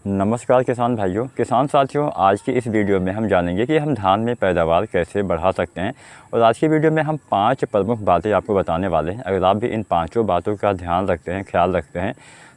नमस्कार किसान भाइयों, किसान साथियों। आज की इस वीडियो में हम जानेंगे कि हम धान में पैदावार कैसे बढ़ा सकते हैं। और आज की वीडियो में हम 5 प्रमुख बातें आपको बताने वाले हैं। अगर आप भी इन पाँचों बातों का ध्यान रखते हैं, ख्याल रखते हैं,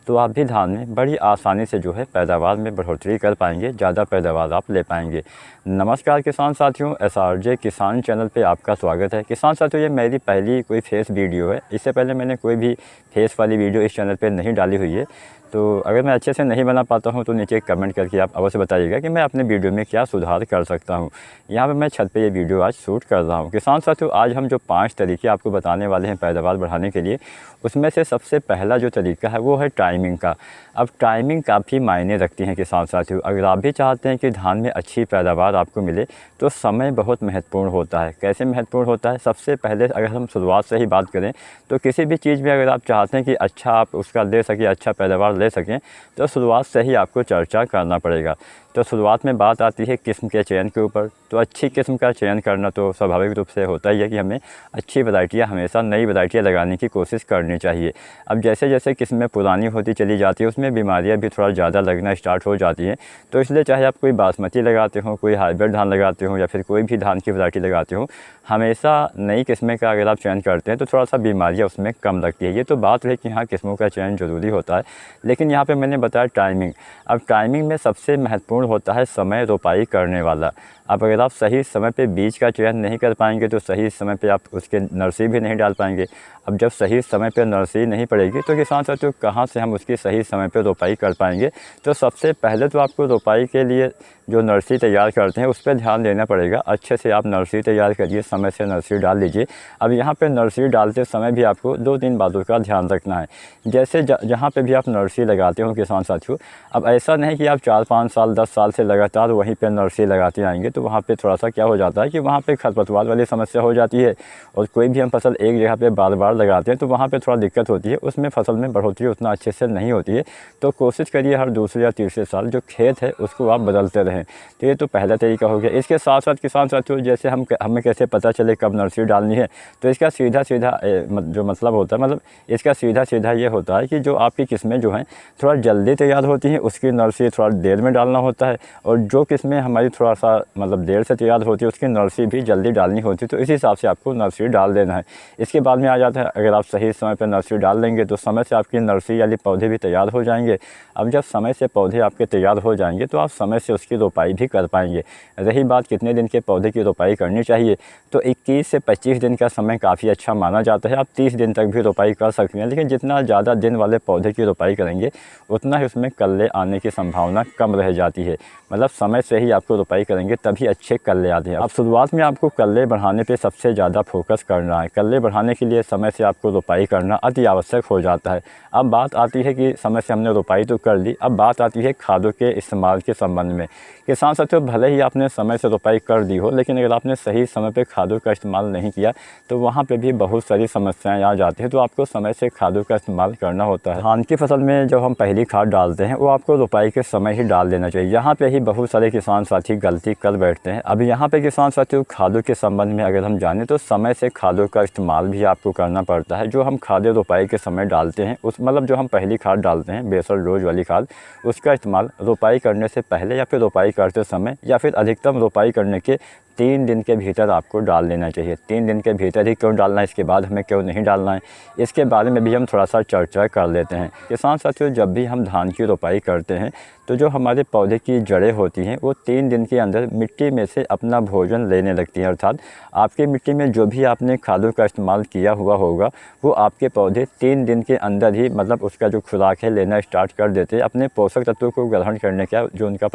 तो आप भी धान में बड़ी आसानी से जो है पैदावार में बढ़ोतरी कर पाएंगे, ज़्यादा पैदावार आप ले पाएंगे। नमस्कार किसान साथियों, SRJ किसान चैनल पे आपका स्वागत है। किसान साथियों, ये मेरी पहली कोई फेस वीडियो है। इससे पहले मैंने कोई भी फेस वाली वीडियो इस चैनल पे नहीं डाली हुई है। तो अगर मैं अच्छे से नहीं बना पाता हूँ तो नीचे कमेंट करके आप अवश्य बताइएगा कि मैं अपने वीडियो में क्या सुधार कर सकता हूँ। यहाँ पे मैं छत पे ये वीडियो आज शूट कर रहा हूँ। किसान साथियों, आज हम जो 5 तरीके आपको बताने वाले हैं पैदावार बढ़ाने के लिए, उसमें से सबसे पहला जो तरीका है वो है टाइमिंग का। अब टाइमिंग काफ़ी मायने रखती है किसान साथियों। अगर आप भी चाहते हैं कि धान में अच्छी पैदावार आपको मिले तो समय बहुत महत्वपूर्ण होता है। कैसे महत्वपूर्ण होता है? सबसे पहले अगर हम शुरुआत से ही बात करें तो किसी भी चीज़ में अगर आप चाहते हैं कि अच्छा आप उसका ले सकें, अच्छा पैदावार ले सकें, तो शुरुआत से ही आपको चर्चा करना पड़ेगा। तो शुरुआत में बात आती है किस्म के चयन के ऊपर। तो अच्छी किस्म का चयन करना तो स्वाभाविक रूप से होता ही है कि हमें अच्छी वैरायटियाँ, हमेशा नई वैरायटियाँ लगाने की कोशिश करनी चाहिए। अब जैसे जैसे किस्में पुरानी होती चली जाती है, उसमें बीमारियाँ भी थोड़ा ज़्यादा लगना स्टार्ट हो जाती हैं। तो इसलिए चाहे आप कोई बासमती लगाते हो, कोई हाइब्रिड धान लगाते हो या फिर कोई भी धान की वैरायटी लगाते हो, हमेशा नई किस्में का अगर आप चयन करते हैं तो थोड़ा सा बीमारियाँ उसमें कम लगती है। ये तो बात है कि हाँ, किस्मों का चयन ज़रूरी होता है। लेकिन यहाँ पर मैंने बताया टाइमिंग। अब टाइमिंग में सबसे महत्वपूर्ण होता है समय रोपाई करने वाला। अब अगर आप सही समय पे बीज का चयन नहीं कर पाएंगे तो सही समय पे आप उसके नर्सरी भी नहीं डाल पाएंगे। अब जब सही समय पे नर्सरी नहीं पड़ेगी तो किसान साथियों कहाँ से हम उसकी सही समय पे रोपाई कर पाएंगे। तो सबसे पहले तो आपको रोपाई के लिए जो नर्सरी तैयार करते हैं उस पर ध्यान देना पड़ेगा। अच्छे से आप नर्सरी तैयार करिए, समय से नर्सरी डाल लीजिए। अब यहाँ पे नर्सरी डालते समय भी आपको 2-3 बातों का ध्यान रखना है। जैसे जहाँ पे भी आप नर्सरी लगाते हो किसान साथियों, अब ऐसा नहीं कि आप 4-5 साल 10 साल से लगातार वहीं पर नर्सरी लगाते आएंगे। तो वहाँ पे थोड़ा सा क्या हो जाता है कि वहाँ पे खरपतवार वाली समस्या हो जाती है। और कोई भी हम फसल एक जगह पे बार बार लगाते हैं तो वहाँ पे थोड़ा दिक्कत होती है, उसमें फसल में बढ़ोतरी उतना अच्छे से नहीं होती है। तो कोशिश करिए हर दूसरे या तीसरे साल जो खेत है उसको आप बदलते रहें। तो ये तो पहला तरीका हो गया। इसके साथ साथ किसान साथियों, जैसे हमें कैसे पता चले कब नर्सरी डालनी है, तो इसका सीधा सीधा जो मतलब होता है, मतलब इसका सीधा सीधा ये होता है कि जो आपकी किस्में जो हैं थोड़ा जल्दी तैयार होती हैं उसकी नर्सरी थोड़ा देर में डालना होता है। और जो किस्में हमारी थोड़ा सा मतलब देर से तैयार होती है उसकी नर्सरी भी जल्दी डालनी होती है। तो इस हिसाब से आपको नर्सरी डाल देना है। इसके बाद में आ जाता है, अगर आप सही समय पर नर्सरी डाल देंगे तो समय से आपकी नर्सरी वाली पौधे भी तैयार हो जाएंगे। अब जब समय से पौधे आपके तैयार हो जाएंगे तो आप समय से उसकी रोपाई भी कर पाएंगे। रही बात कितने दिन के पौधे की रोपाई करनी चाहिए, तो 21 से 25 दिन का समय काफ़ी अच्छा माना जाता है। आप 30 दिन तक भी रोपाई कर सकते हैं, लेकिन जितना ज़्यादा दिन वाले पौधे की रोपाई करेंगे उतना ही उसमें कल्ले आने की संभावना कम रह जाती है। मतलब समय से ही आपको रोपाई करेंगे तभी अच्छे कल्ले आते हैं। अब शुरुआत में आपको कल्ले बढ़ाने पे सबसे ज़्यादा फोकस करना है। कल्ले बढ़ाने के लिए समय से आपको रोपाई करना अति आवश्यक हो जाता है। अब बात आती है कि समय से हमने रोपाई तो कर ली, अब बात आती है खादों के इस्तेमाल के संबंध में। किसान साथियों, भले ही आपने समय से रोपाई कर दी हो, लेकिन अगर आपने सही समय पे खादों का इस्तेमाल नहीं किया तो वहाँ पे भी बहुत सारी समस्याएं आ जाती हैं। तो आपको समय से खादों का इस्तेमाल करना होता है। धान की फसल में जब हम पहली खाद डालते हैं वो आपको रोपाई के समय ही डाल देना चाहिए। यहाँ पे ही बहुत सारे किसान साथी गलती कर बैठते हैं। अब यहाँ पे किसान साथियों खादों के संबंध में अगर हम जानें तो समय से खादों का इस्तेमाल भी आपको करना पड़ता है। जो हम खादें रोपाई के समय डालते हैं उस मतलब जो हम पहली खाद डालते हैं बेसल डोज वाली खाद, उसका इस्तेमाल रोपाई करने से पहले या फिर रोपाई करते समय या फिर अधिकतम रोपाई करने के 3 दिन के भीतर आपको डाल देना चाहिए। 3 दिन के भीतर ही क्यों डालना है, इसके बाद हमें क्यों नहीं डालना है, इसके बारे में भी हम थोड़ा सा चर्चा कर लेते हैं। किसान साथियों, जब भी हम धान की रोपाई करते हैं तो जो हमारे पौधे की जड़ें होती हैं वो 3 दिन के अंदर मिट्टी में से अपना भोजन लेने लगती हैं। अर्थात आपकी मिट्टी में जो भी आपने खादों का इस्तेमाल किया हुआ होगा वो आपके पौधे 3 दिन के अंदर ही मतलब उसका जो खुराक है लेना स्टार्ट कर देते हैं। अपने पोषक तत्वों को ग्रहण करने का जो उनका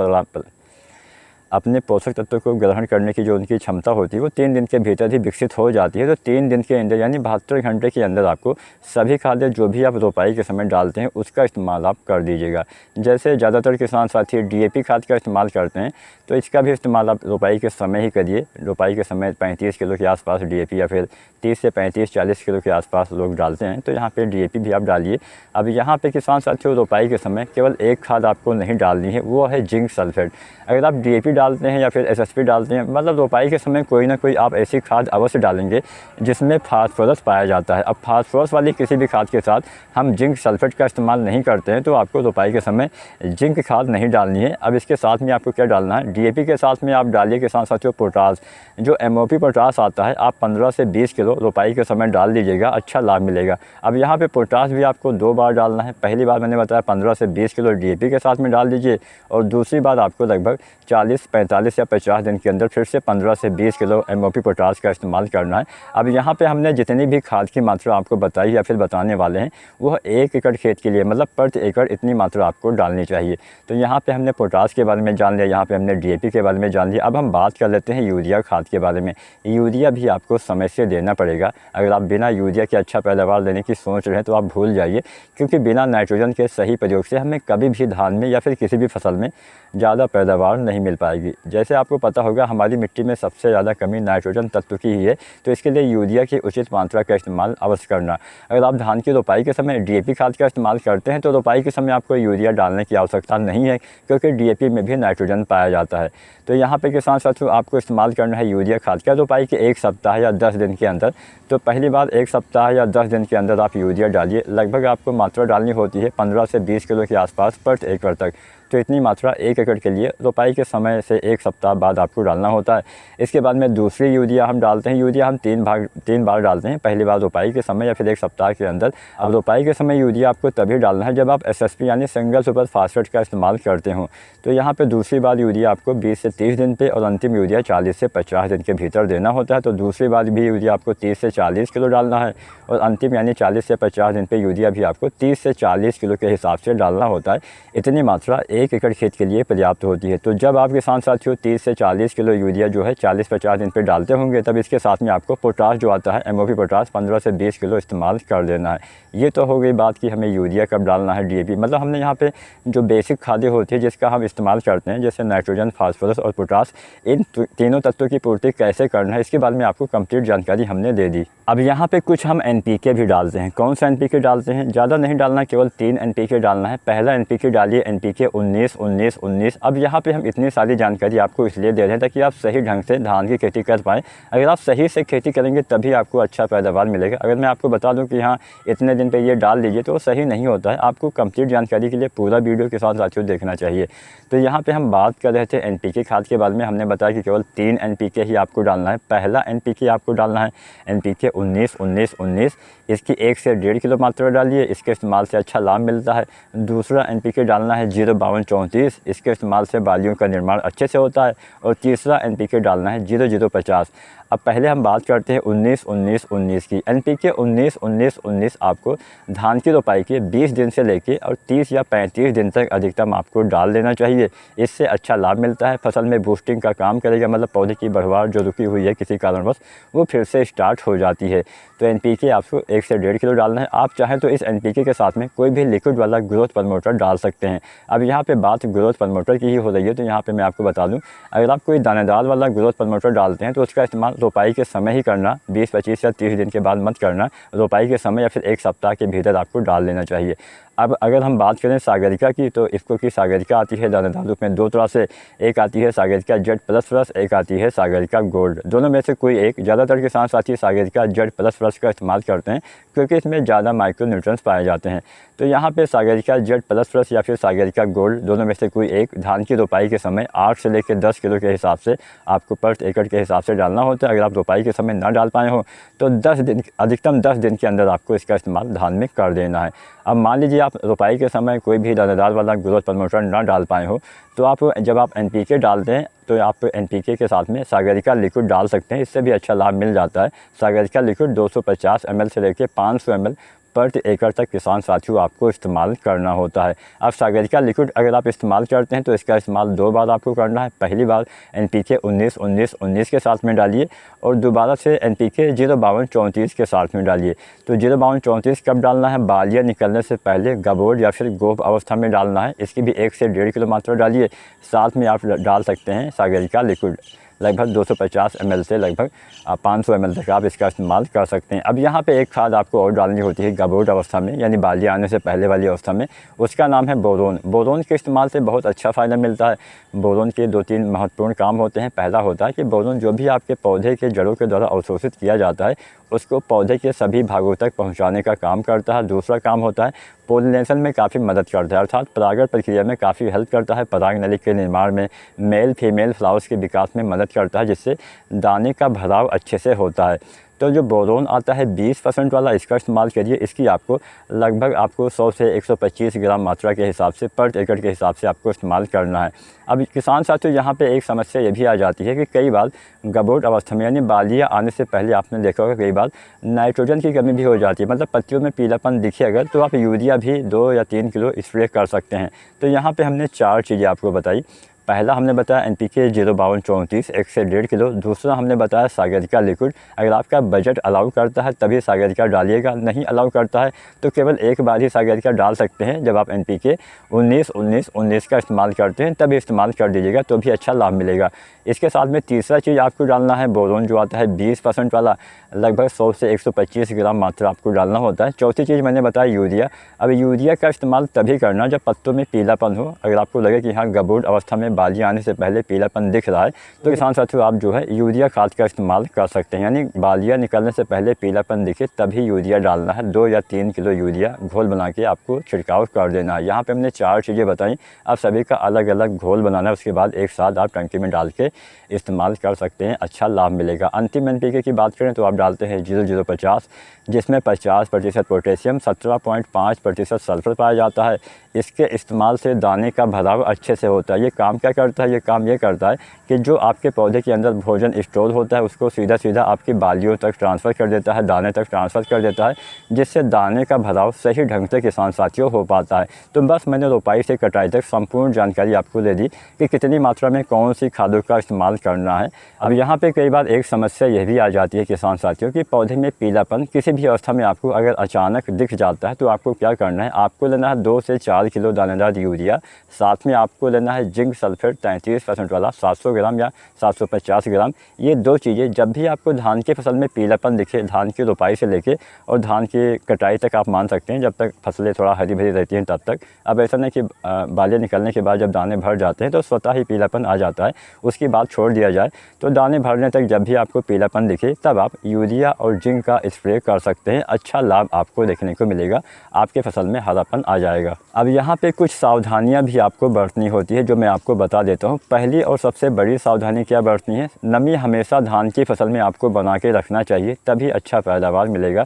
अपने पोषक तत्वों को ग्रहण करने की जो उनकी क्षमता होती है वो 3 दिन के भीतर ही विकसित हो जाती है। तो 3 दिन के अंदर यानी 72 घंटे के अंदर आपको सभी खादें जो भी आप रोपाई के समय डालते हैं उसका इस्तेमाल आप कर दीजिएगा। जैसे ज़्यादातर किसान साथी DAP खाद का इस्तेमाल करते हैं तो इसका भी इस्तेमाल आप रोपाई के समय ही करिए। रोपाई के समय 35 किलो के आसपास DAP या फिर 30 से 35-40 किलो के आसपास लोग डालते हैं, तो यहाँ पे DAP भी आप डालिए। अब यहाँ पे किसान साथियों रोपाई के समय केवल एक खाद आपको नहीं डालनी है, वो है जिंक सल्फेट। अगर आप DAP डालते हैं या फिर SSP डालते हैं, मतलब रोपाई के समय कोई ना कोई आप ऐसी खाद अवश्य डालेंगे जिसमें फास्फोरस पाया जाता है। अब फास्फोरस वाली किसी भी खाद के साथ हम जिंक सल्फेट का इस्तेमाल नहीं करते हैं, तो आपको रोपाई के समय जिंक खाद नहीं डालनी है। अब इसके साथ में आपको क्या डालना है, DAP के साथ में आप डालिए के साथ साथियों पोटास, जो MOP पोटास आता है आप 15 से 20 किलो रोपाई के समय डाल दीजिएगा, अच्छा लाभ मिलेगा। अब यहाँ पे पोटास भी आपको 2 बार डालना है। पहली बार मैंने बताया 15 से 20 किलो DAP के साथ में डाल दीजिए, और दूसरी बार आपको लगभग 40, 45 या 50 दिन के अंदर फिर से 15 से 20 किलो MOP पोटास का इस्तेमाल करना है। अब यहाँ पे हमने जितनी भी खाद की मात्रा आपको बताई या फिर बताने वाले हैं, वह 1 एकड़ खेत के लिए मतलब प्रति एकड़ इतनी मात्रा आपको डालनी चाहिए। तो यहाँ पे हमने पोटास के बारे में जान लिया, यहाँ पे हमने DAP के बारे में जान लिया। अब हम बात कर लेते हैं यूरिया खाद के बारे में। यूरिया भी आपको समय से देना पड़ेगा। अगर आप बिना यूरिया के अच्छा पैदावार लेने की सोच रहे हैं तो आप भूल जाइए, क्योंकि बिना नाइट्रोजन के सही प्रयोग से हमें कभी भी धान में या फिर किसी भी फसल में ज़्यादा पैदावार नहीं मिल पाएगी। जैसे आपको पता होगा हमारी मिट्टी में सबसे ज़्यादा कमी नाइट्रोजन तत्व की ही है, तो इसके लिए यूरिया की उचित मात्रा का इस्तेमाल अवश्य करना। अगर आप धान की रोपाई के समय DAP खाद का इस्तेमाल करते हैं तो रोपाई के समय आपको यूरिया डालने की आवश्यकता नहीं है, क्योंकि DAP में भी नाइट्रोजन पाया जाता है। तो यहाँ पे किसान साथियों आपको इस्तेमाल करना है यूरिया खाद का रोपाई के 1 सप्ताह या 10 दिन के अंदर। तो पहली बार 1 सप्ताह या 10 दिन के अंदर आप यूरिया डालिए। लगभग आपको मात्रा डालनी होती है 15 से 20 किलो के आसपास प्रति एकड़ तक। तो इतनी मात्रा 1 एकड़ के लिए रोपाई के समय से 1 सप्ताह बाद आपको डालना होता है। इसके बाद में दूसरी यूरिया हम डालते हैं। यूरिया हम 3 बार डालते हैं, पहली बार रोपाई के समय या फिर 1 सप्ताह के अंदर। अब रोपाई के समय यूरिया आपको तभी डालना है जब आप SSP यानी सिंगल सुपर फास्फेट का इस्तेमाल करते हो। तो यहाँ पे दूसरी बार यूरिया आपको 20 से 30 दिन पे और अंतिम यूरिया 40 से 50 दिन के भीतर देना होता है। तो दूसरी बार भी यूरिया आपको 30 से 40 किलो डालना है, और अंतिम यानी 40 से 50 दिन पे यूरिया भी आपको 30 से 40 किलो के हिसाब से डालना होता है। इतनी मात्रा 1 एकड़ खेत के लिए पर्याप्त होती है। तो जब आप किसान साथियों 30 से 40 किलो यूरिया जो है 40-50 दिन पे डालते होंगे, तब इसके साथ में आपको पोटास जो आता है MOP पोटास 15 से 20 किलो इस्तेमाल कर देना है। ये तो हो गई बात कि हमें यूरिया कब डालना है, DAP मतलब हमने यहाँ पे जो बेसिक खादें होती है जिसका हम इस्तेमाल करते हैं, जैसे नाइट्रोजन, फास्फोरस और पोटास, इन तीनों तत्वों की पूर्ति कैसे करना है इसके बारे में आपको कंप्लीट जानकारी हमने दे दी। अब यहाँ पे कुछ हम NPK भी डालते हैं। कौन सा NPK डालते हैं, ज़्यादा नहीं डालना, केवल 3 NPK डालना है। पहला NPK डालिए NPK 19-19-19। अब यहाँ पे हम इतनी सारी जानकारी आपको इसलिए दे रहे हैं ताकि आप सही ढंग से धान की खेती कर पाएँ। अगर आप सही से खेती करेंगे तभी आपको अच्छा पैदावार मिलेगा। अगर मैं आपको बता दूँ कि हाँ इतने दिन पे ये डाल दीजिए तो सही नहीं होता है। आपको कंप्लीट जानकारी के लिए पूरा वीडियो के साथ साथियों देखना चाहिए। तो यहाँ पे हम बात कर रहे थे NPK खाद के बारे में। हमने बताया कि केवल 3 NPK ही आपको डालना है। पहला NPK आपको डालना है NPK 19-19-19। इसकी 1 से 1.5 किलो मात्रा डालिए, इसके इस्तेमाल से अच्छा लाभ मिलता है। दूसरा NPK डालना है 052-34। इसके इस्तेमाल से बालियों का निर्माण अच्छे से होता है। और तीसरा NPK डालना है 0050। अब पहले हम बात करते हैं 19-19-19 की। NPK 19-19-19 आपको धान की रोपाई के 20 दिन से लेके और 30 या 35 दिन तक अधिकतम आपको डाल देना चाहिए। इससे अच्छा लाभ मिलता है, फसल में बूस्टिंग का काम करेगा, मतलब पौधे की बढ़वार जो रुकी हुई है किसी कारणवश वो फिर से स्टार्ट हो जाती है। तो NPK आपको 1 से 1.5 किलो डालना है। आप चाहें तो इस NPK के साथ में कोई भी लिक्विड वाला ग्रोथ प्रमोटर डाल सकते हैं। अब यहाँ पे बात ग्रोथ प्रमोटर की ही हो रही है, तो यहाँ पे मैं आपको बता दूँ, अगर आप कोई दानेदार वाला ग्रोथ प्रमोटर डालते हैं तो उसका इस्तेमाल रोपाई के समय ही करना, 20, 25 या 30 दिन के बाद मत करना। रोपाई के समय या फिर 1 सप्ताह के भीतर आपको डाल लेना चाहिए। अब अगर हम बात करें सागरिका की, तो इसको की सागरिका आती है दानेदार रूप में 2 तरह से। एक आती है सागरिका Z++, एक आती है सागरिका गोल्ड। दोनों में से कोई एक। ज़्यादातर किसान साथी सागरिका Z++ का इस्तेमाल करते हैं क्योंकि इसमें ज़्यादा माइक्रो न्यूट्रिएंट्स पाए जाते हैं। तो यहाँ पे सागरिका Z++ या फिर सागरिका गोल्ड, दोनों में से कोई एक धान की रोपाई के समय 8 से लेकर 10 किलो के हिसाब से आपको प्रति एकड़ के हिसाब से डालना होता है। अगर आप रोपाई के समय ना डाल पाए हो तो 10 दिन, अधिकतम 10 दिन के अंदर आपको इसका इस्तेमाल धान में कर देना है। अब मान लीजिए आप रोपाई के समय कोई भी दानेदार वाला ग्रोथ प्रमोटर ना डाल पाए हो, तो आप जब आप NPK डालते हैं तो आप NPK के साथ में सागरिका लिक्विड डाल सकते हैं। इससे भी अच्छा लाभ मिल जाता है। सागरिका लिक्विड 250 ml से लेकर 500 ml प्रति एकड़ तक किसान साथियों आपको इस्तेमाल करना होता है। अब सागरिका लिक्विड अगर आप इस्तेमाल करते हैं तो इसका इस्तेमाल 2 बार आपको करना है। पहली बार NPK 19-19-19 के साथ में डालिए और दोबारा से NPK 052-34 के साथ में डालिए। तो 052-34 कब डालना है, बालियाँ निकलने से पहले गबोड़ या फिर गोप अवस्था में डालना है। इसकी भी 1 से 1.5 किलो मात्रा डालिए। साथ में आप डाल सकते हैं सागरिका लिक्विड। लगभग 250 ml से लगभग 500 ml तक आप इसका इस्तेमाल कर सकते हैं। अब यहाँ पे एक खाद आपको और डालनी होती है गबोट अवस्था में, यानी बाली आने से पहले वाली अवस्था में, उसका नाम है बोरोन। बोरोन के इस्तेमाल से बहुत अच्छा फ़ायदा मिलता है। बोरोन के 2-3 महत्वपूर्ण काम होते हैं। पहला होता है कि बोरोन जो भी आपके पौधे के जड़ों के द्वारा अवशोषित किया जाता है उसको पौधे के सभी भागों तक पहुंचाने का काम करता है। दूसरा काम होता है पोलिनेशन में काफ़ी मदद करता है, अर्थात परागण प्रक्रिया में काफ़ी हेल्प करता है। पराग नली के निर्माण में, मेल फीमेल फ्लावर्स के विकास में मदद करता है, जिससे दाने का भराव अच्छे से होता है। तो जो बोरोन आता है 20% वाला, इसका इस्तेमाल करिए। इसकी आपको लगभग 100 से 125 ग्राम मात्रा के हिसाब से पर एकड़ के हिसाब से आपको इस्तेमाल करना है। अब किसान साथियों यहाँ पे एक समस्या ये भी आ जाती है कि कई बार गबोट अवस्था में यानी बालियाँ आने से पहले आपने देखा होगा कई बार नाइट्रोजन की कमी भी हो जाती है, मतलब पत्तियों में पीलापन दिखे अगर, तो आप यूरिया भी 2 या 3 किलो स्प्रे कर सकते हैं। तो यहाँ पे हमने 4 चीज़ें आपको बताई। पहला हमने बताया NPK 05234 1 से 1.5 किलो। दूसरा हमने बताया सागरिका लिक्विड। अगर आपका बजट अलाउ करता है तभी सागरिका डालिएगा, नहीं अलाउ करता है तो केवल एक बार ही सागरिका डाल सकते हैं। जब आप NPK 19-19-19 का इस्तेमाल करते हैं तभी इस्तेमाल कर दीजिएगा, तो भी अच्छा लाभ मिलेगा। इसके साथ में तीसरा चीज़ आपको डालना है बोरोन, जो आता है 20% वाला, लगभग 100 से 125 ग्राम मात्रा आपको डालना होता है। चौथी चीज़ मैंने बताया यूरिया। अब यूरिया का इस्तेमाल तभी करना जब पत्तों में पीलापन हो। अगर आपको लगे कि हाँ गबोट अवस्था में बालियाँ आने से पहले पीलापन दिख रहा है तो किसान साथियों आप जो है यूरिया खाद का इस्तेमाल कर सकते हैं, यानी बालियाँ निकलने से पहले पीलापन दिखे तभी यूरिया डालना है। 2 या 3 किलो यूरिया घोल बना के आपको छिड़काव कर देना है। यहाँ पे हमने 4 चीज़ें बताई, आप सभी का अलग अलग घोल बनाना है, उसके बाद एक साथ आप टंकी में डाल के इस्तेमाल कर सकते हैं, अच्छा लाभ मिलेगा। अंतिम NPK की बात करें तो आप डालते हैं 0050, जिसमें 50% पोटेशियम, 17.5% सल्फर पाया जाता है। इसके इस्तेमाल से दाने का भराव अच्छे से होता है। ये काम क्या करता है? ये काम ये करता है कि जो आपके पौधे के अंदर भोजन स्टोर होता है उसको सीधा सीधा आपकी बालियों तक ट्रांसफ़र कर देता है, दाने तक ट्रांसफ़र कर देता है, जिससे दाने का भराव सही ढंग से किसान साथियों हो पाता है। तो बस मैंने रोपाई से कटाई तक संपूर्ण जानकारी आपको दे दी कि कितनी मात्रा में कौन सी खादों का इस्तेमाल करना है। अब यहाँ पे कई बार एक समस्या यह भी आ जाती है किसान साथियों कि पौधे में पीलापन किसी भी अवस्था में आपको अगर अचानक दिख जाता है तो आपको क्या करना है? आपको लेना है 2 से 4 किलो दानेदार यूरिया, साथ में आपको लेना है जिंक सल्फेट 33% वाला 700 ग्राम या 750 ग्राम। ये 2 चीज़ें जब भी आपको धान की फसल में पीलापन दिखे, धान की रोपाई से लेके और धान की कटाई तक आप मान सकते हैं, जब तक फसलें थोड़ा हरी भरी रहती हैं तब तक। अब ऐसा नहीं कि बालें निकलने के बाद जब दाने भर जाते हैं तो स्वतः ही पीलापन आ जाता है, उसकी बात छोड़ दिया जाए। तो दाने भरने तक जब भी आपको पीलापन दिखे तब आप यूरिया और जिंक का स्प्रे कर सकते हैं, अच्छा लाभ आपको देखने को मिलेगा, आपके फसल में हरापन आ जाएगा। अब यहाँ पे कुछ सावधानियाँ भी आपको बरतनी होती है जो मैं आपको बता देता हूँ। पहली और सबसे बड़ी सावधानी क्या बरतनी है? नमी हमेशा धान की फसल में आपको बना के रखना चाहिए, तभी अच्छा पैदावार मिलेगा।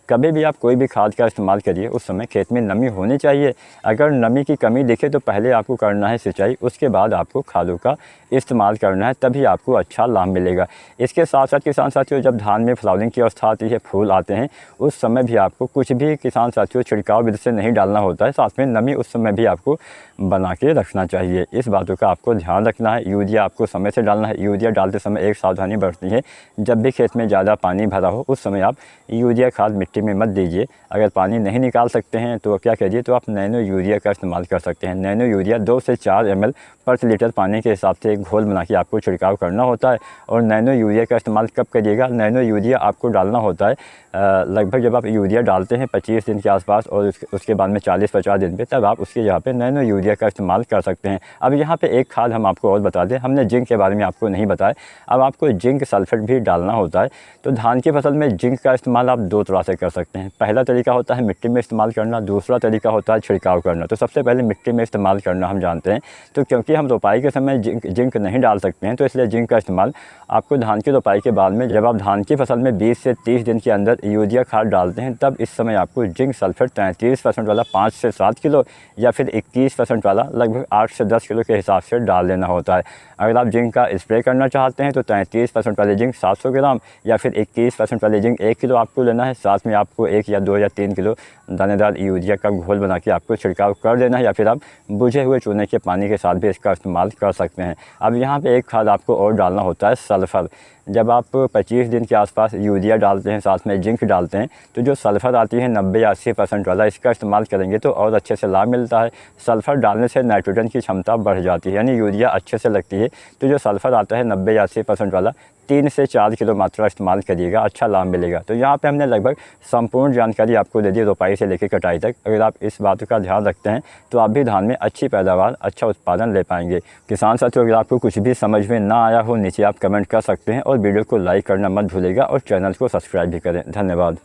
कभी भी आप कोई भी खाद का इस्तेमाल करिए उस समय खेत में नमी होनी चाहिए। अगर नमी की कमी दिखे तो पहले आपको करना है सिंचाई, उसके बाद आपको खादों का इस्तेमाल करना है, तभी आपको अच्छा लाभ मिलेगा। इसके साथ साथ किसान साथियों जब धान में फ्लावरिंग की अवस्था आती है, फूल आते हैं, उस समय भी आपको कुछ भी किसान साथियों छिड़काव विधि से नहीं डालना होता है, साथ में नमी उस समय भी आपको बना के रखना चाहिए। इस बातों का आपको ध्यान रखना है। यूरिया आपको समय से डालना है। यूरिया डालते समय एक सावधानी बरतनी है, जब भी खेत में ज़्यादा पानी भरा हो उस समय आप यूरिया खाद मिट्टी में मत दीजिए। अगर पानी नहीं निकाल सकते हैं तो क्या करिए, तो आप नैनो यूरिया का इस्तेमाल कर सकते हैं। नैनो यूरिया 2 से 4 ml प्रति लीटर पानी के हिसाब से एक घोल बना के आपको छिड़काव करना होता है। और नैनो यूरिया का इस्तेमाल कब करिएगा? नैनो यूरिया आपको डालना होता है लगभग जब आप यूरिया डालते हैं 25 दिन के आसपास और उसके बाद में 40-50 दिन पे, तब आप उसके जगह पे नैनो यूरिया का इस्तेमाल कर सकते हैं। अब यहाँ पे एक खाद हम आपको और बता दें, हमने जिंक के बारे में आपको नहीं बताया। अब आपको जिंक सल्फेट भी डालना होता है। तो धान की फसल में जिंक का इस्तेमाल आप 2 तरह से कर सकते हैं। पहला तरीका होता है मिट्टी में इस्तेमाल करना, दूसरा तरीका होता है छिड़काव करना। तो सबसे पहले मिट्टी में इस्तेमाल करना हम जानते हैं। तो क्योंकि हम रोपाई के समय जिंक नहीं डाल सकते हैं तो इसलिए जिंक का इस्तेमाल आपको धान की रोपाई के बाद में, जब आप धान की फसल में 20 से 30 दिन के अंदर यूरिया खाद डालते हैं, तब इस समय आपको जिंक सल्फेट 33% वाला 5 से 7 किलो या फिर 21% वाला लगभग 8 से 10 किलो के हिसाब से डाल देना होता है। अगर आप जिंक का स्प्रे करना चाहते हैं तो 33% वाले जिंक 700 ग्राम या फिर 21% वाले जिंक 1 किलो आपको लेना है। साथ में आपको 1 या 2 या 3 किलो दानेदार यूरिया का घोल बना के आपको छिड़काव कर देना है, या फिर आप बुझे हुए चूने के पानी के साथ भी इसका इस्तेमाल कर सकते हैं। अब यहाँ पे एक खाद आपको और डालना होता है सल्फ़र। जब आप 25 दिन के आसपास यूरिया डालते हैं, साथ में जिंक डालते हैं, तो जो सल्फ़र आती है 90 या 80% वाला, इसका इस्तेमाल करेंगे तो और अच्छे से लाभ मिलता है। सल्फ़र डालने से नाइट्रोजन की क्षमता बढ़ जाती है। जाती है, यानी यूरिया अच्छे से लगती है। तो जो सल्फ़र आता है 90 या 80% वाला, 3 से 4 किलो मात्रा इस्तेमाल करिएगा, अच्छा लाभ मिलेगा। तो यहाँ पे हमने लगभग संपूर्ण जानकारी आपको दे दी, रोपाई से लेकर कटाई तक। अगर आप इस बात का ध्यान रखते हैं तो आप भी धान में अच्छी पैदावार, अच्छा उत्पादन ले पाएंगे। किसान साथियों, अगर आपको कुछ भी समझ में ना आया हो, नीचे आप कमेंट कर सकते हैं और वीडियो को लाइक करना मत भूलिएगा और चैनल को सब्सक्राइब भी करें। धन्यवाद।